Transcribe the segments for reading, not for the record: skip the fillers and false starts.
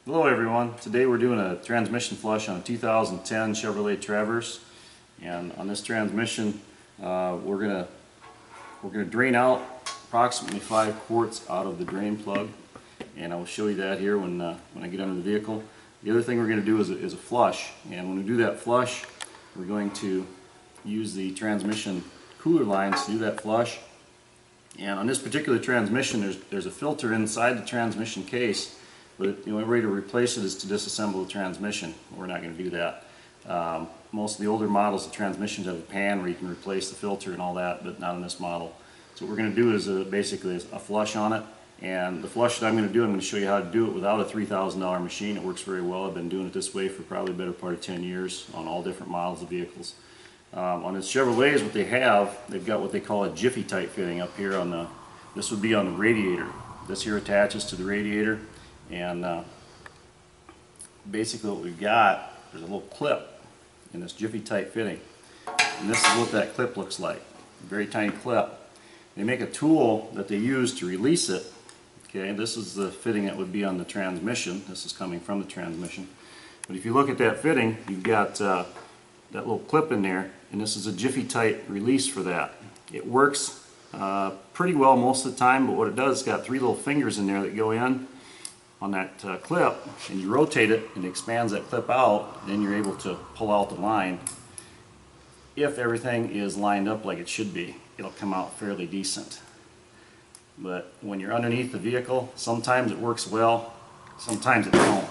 Hello everyone. Today we're doing a transmission flush on a 2010 Chevrolet Traverse, and on this transmission we're gonna drain out approximately 5 quarts out of the drain plug, and I will show you that here when I get under the vehicle. The other thing we're going to do is a flush, and when we do that flush we're going to use the transmission cooler lines to do that flush. And on this particular transmission there's a filter inside the transmission case, but the only way to replace it is to disassemble the transmission. We're not going to do that. Most of the older models, the transmissions have a pan where you can replace the filter and all that, but not on this model. So what we're going to do is basically a flush on it. And the flush that I'm going to show you how to do it without a $3,000 machine. It works very well. I've been doing it this way for probably the better part of 10 years on all different models of vehicles. On the Chevrolets, what they have, they've got what they call a jiffy type fitting up here on the, this would be on the radiator. This here attaches to the radiator, and basically what we've got, there's a little clip in this jiffy type fitting, and this is what that clip looks like. A very tiny clip. They make a tool that they use to release it. Okay, this is the fitting that would be on the transmission. This is coming from the transmission. But if you look at that fitting, you've got that little clip in there, and this is a jiffy tight release for that. It works pretty well most of the time, but what it does, it's got 3 little fingers in there that go in on that clip, and you rotate it and it expands that clip out, and then you're able to pull out the line. If everything is lined up like it should be, it'll come out fairly decent. But when you're underneath the vehicle, sometimes it works well, sometimes it don't.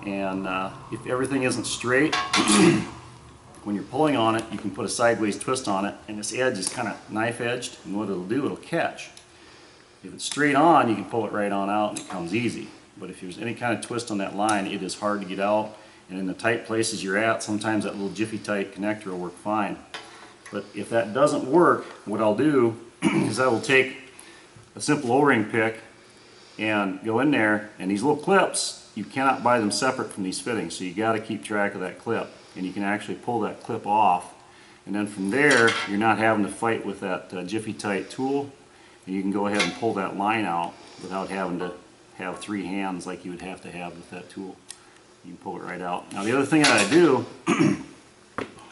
And if everything isn't straight, when you're pulling on it, you can put a sideways twist on it, and this edge is kind of knife edged, and what it'll do, it'll catch. If it's straight on, you can pull it right on out and it comes easy. But if there's any kind of twist on that line, it is hard to get out, and in the tight places you're at, sometimes that little jiffy tight connector will work fine. But if that doesn't work, what I'll do is I will take a simple O-ring pick and go in there, and these little clips, you cannot buy them separate from these fittings, so you got to keep track of that clip, and you can actually pull that clip off, and then from there you're not having to fight with that jiffy tight tool, and you can go ahead and pull that line out without having to have 3 hands like you would have to have with that tool. You can pull it right out. Now the other thing that I do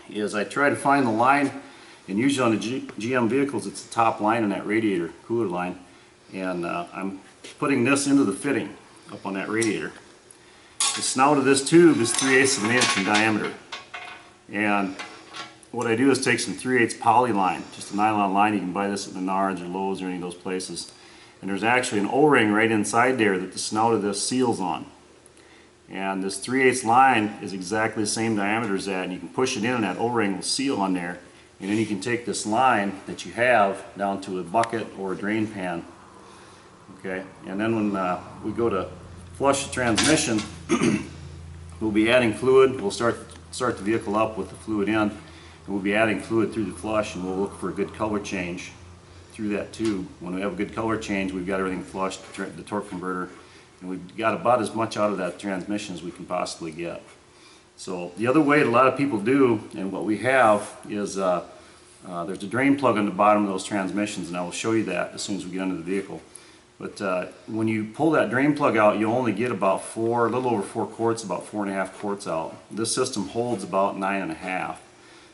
is I try to find the line, and usually on the GM vehicles it's the top line in that radiator cooler line, and I'm putting this into the fitting up on that radiator. The snout of this tube is 3/8 of an inch in diameter, and what I do is take some 3/8 poly line, just a nylon line. You can buy this at Menards or Lowe's or any of those places, and there's actually an O-ring right inside there that the snout of this seals on. And this 3/8 line is exactly the same diameter as that, and you can push it in and that O-ring will seal on there, and then you can take this line that you have down to a bucket or a drain pan. Okay, and then when we go to flush the transmission, we'll be adding fluid. We'll start the vehicle up with the fluid in, and we'll be adding fluid through the flush, and we'll look for a good color change through that tube. When we have a good color change, we've got everything flushed, the torque converter, and we've got about as much out of that transmission as we can possibly get. So the other way that a lot of people do, and what we have, is there's a drain plug on the bottom of those transmissions, and I will show you that as soon as we get under the vehicle. But when you pull that drain plug out, you'll only get about a little over 4 quarts, about 4.5 quarts out. This system holds about 9.5.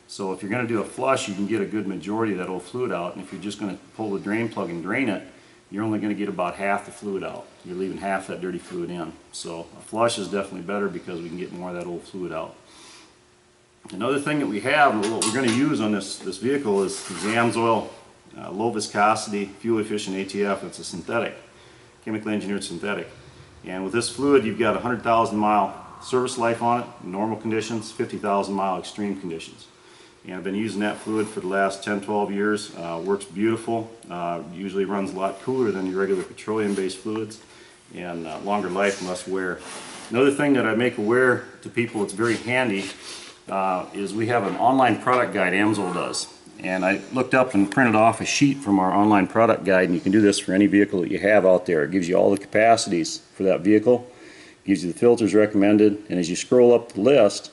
So if you're going to do a flush, you can get a good majority of that old fluid out, and if you're just going to pull the drain plug and drain it, you're only going to get about half the fluid out. You're leaving half that dirty fluid in. So a flush is definitely better because we can get more of that old fluid out. Another thing that we have, what we're going to use on this vehicle, is AMSOIL low viscosity, fuel efficient ATF. It's a synthetic, chemically engineered synthetic. And with this fluid, you've got 100,000 mile service life on it, normal conditions, 50,000 mile extreme conditions. And I've been using that fluid for the last 10-12 years. Works beautiful. Usually runs a lot cooler than your regular petroleum-based fluids, and longer life, less wear. Another thing that I make aware to people that's very handy is we have an online product guide, AMSOIL does. And I looked up and printed off a sheet from our online product guide, and you can do this for any vehicle that you have out there. It gives you all the capacities for that vehicle, gives you the filters recommended, and as you scroll up the list,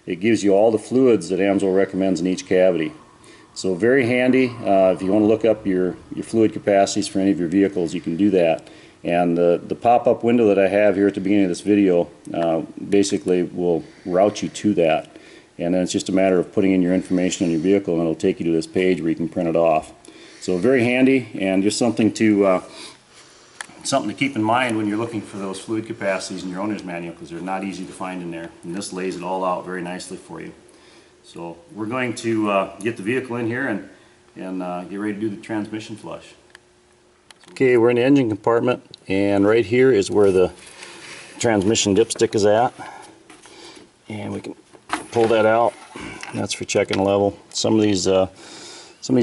it gives you all the fluids that AMSOIL recommends in each cavity. So very handy. If you want to look up your fluid capacities for any of your vehicles, you can do that. And the pop-up window that I have here at the beginning of this video basically will route you to that. And then it's just a matter of putting in your information on your vehicle, and it'll take you to this page where you can print it off. So very handy, and just something to keep in mind when you're looking for those fluid capacities in your owner's manual, because they're not easy to find in there. And this lays it all out very nicely for you. So we're going to get the vehicle in here and get ready to do the transmission flush. Okay, we're in the engine compartment, and right here is where the transmission dipstick is at. And we can pull that out. That's for checking level. Some of these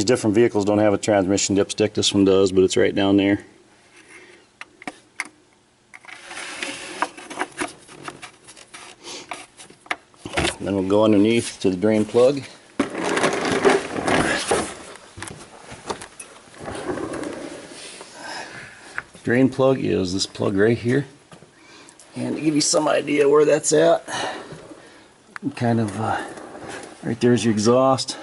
different vehicles don't have a transmission dipstick. This one does, but it's right down there. Then we'll go underneath to the drain plug. Drain plug is this plug right here. And to give you some idea where that's at, kind of right there's your exhaust.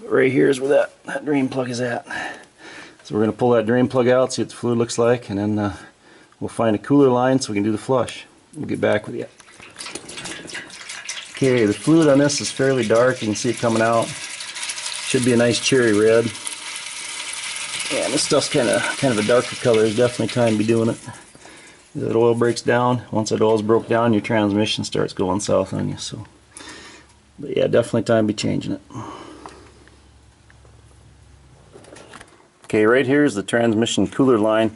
Right here is where that drain plug is at. So we're going to pull that drain plug out, see what the fluid looks like, and then we'll find a cooler line so we can do the flush. We'll get back with you. Okay, the fluid on this is fairly dark. You can see it coming out. Should be a nice cherry red. And this stuff's kind of a darker color. It's definitely time to be doing it. That oil breaks down. Once that oil's broke down, your transmission starts going south on you. So, but yeah, definitely time to be changing it. Okay, right here is the transmission cooler line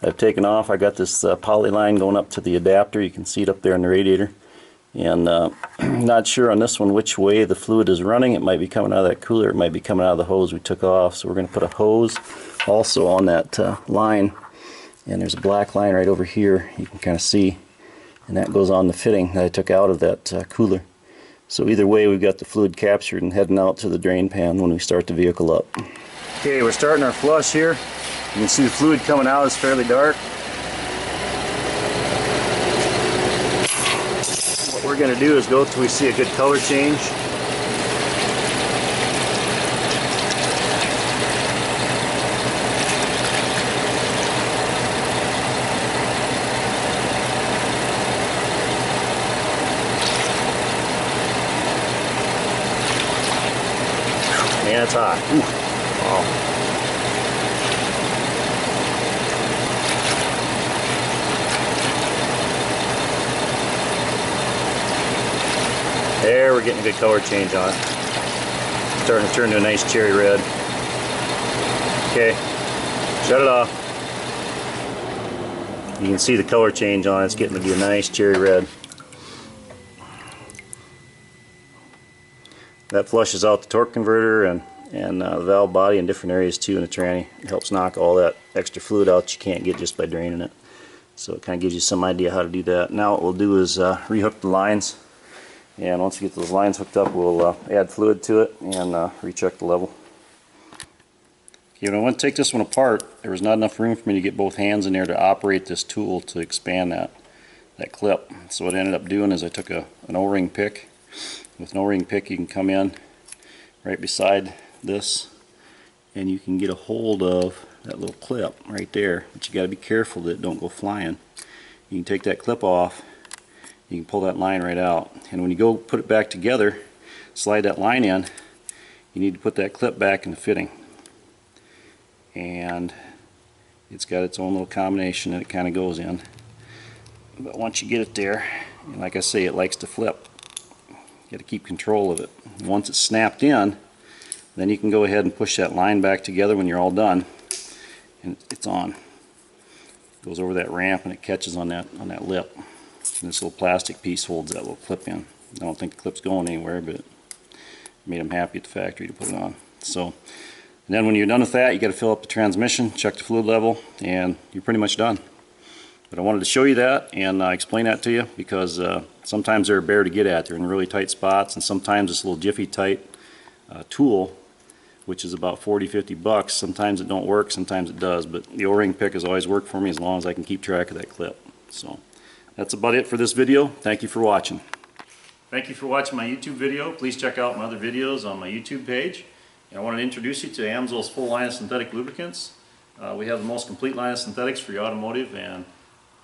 I've taken off. I got this poly line going up to the adapter. You can see it up there in the radiator. And not sure on this one which way the fluid is running. It might be coming out of that cooler. It might be coming out of the hose we took off. So we're going to put a hose also on that line. And there's a black line right over here. You can kind of see. And that goes on the fitting that I took out of that cooler. So either way, we've got the fluid captured and heading out to the drain pan when we start the vehicle up. Okay, we're starting our flush here. You can see the fluid coming out is fairly dark. What we're going to do is go till we see a good color change. Man, it's hot. Ooh. Wow. There, we're getting a good color change on it. Starting to turn to a nice cherry red. Okay, shut it off. You can see the color change on it. It's getting to be a nice cherry red. That flushes out the torque converter and the valve body in different areas too in the tranny. It helps knock all that extra fluid out you can't get just by draining it. So it kind of gives you some idea how to do that. Now what we'll do is rehook the lines. And once we get those lines hooked up, we'll add fluid to it and recheck the level. Okay, when I went to take this one apart, there was not enough room for me to get both hands in there to operate this tool to expand that clip. So what I ended up doing is I took an O-ring pick. With an O-ring pick, you can come in right beside this and you can get a hold of that little clip right there. But you got to be careful that it don't go flying. You can take that clip off. You can pull that line right out, and when you go put it back together, slide that line in, you need to put that clip back in the fitting, and it's got its own little combination that it kind of goes in. But once you get it there, and like I say, it likes to flip. You got to keep control of it. Once it's snapped in, then you can go ahead and push that line back together when you're all done, and it's on. It goes over that ramp and it catches on that lip. And this little plastic piece holds that little clip in. I don't think the clip's going anywhere, but it made them happy at the factory to put it on. So, and then when you're done with that, you got to fill up the transmission, check the fluid level, and you're pretty much done. But I wanted to show you that and explain that to you because sometimes they're a bear to get at. They're in really tight spots, and sometimes this little Jiffy Tight tool, which is about 40-50 bucks, sometimes it don't work, sometimes it does. But the O-ring pick has always worked for me as long as I can keep track of that clip. So. That's about it for this video. Thank you for watching. Thank you for watching my YouTube video. Please check out my other videos on my YouTube page. And I wanted to introduce you to Amsoil's full line of synthetic lubricants. We have the most complete line of synthetics for your automotive and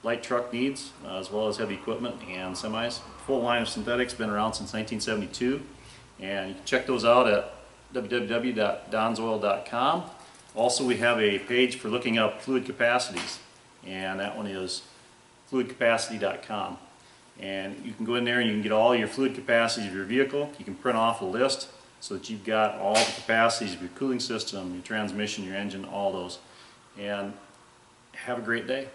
light truck needs, as well as heavy equipment and semis. Full line of synthetics, been around since 1972, and you can check those out at www.donsoil.com. Also, we have a page for looking up fluid capacities, and that one is fluidcapacity.com. And you can go in there and you can get all your fluid capacities of your vehicle. You can print off a list so that you've got all the capacities of your cooling system, your transmission, your engine, all those. And have a great day.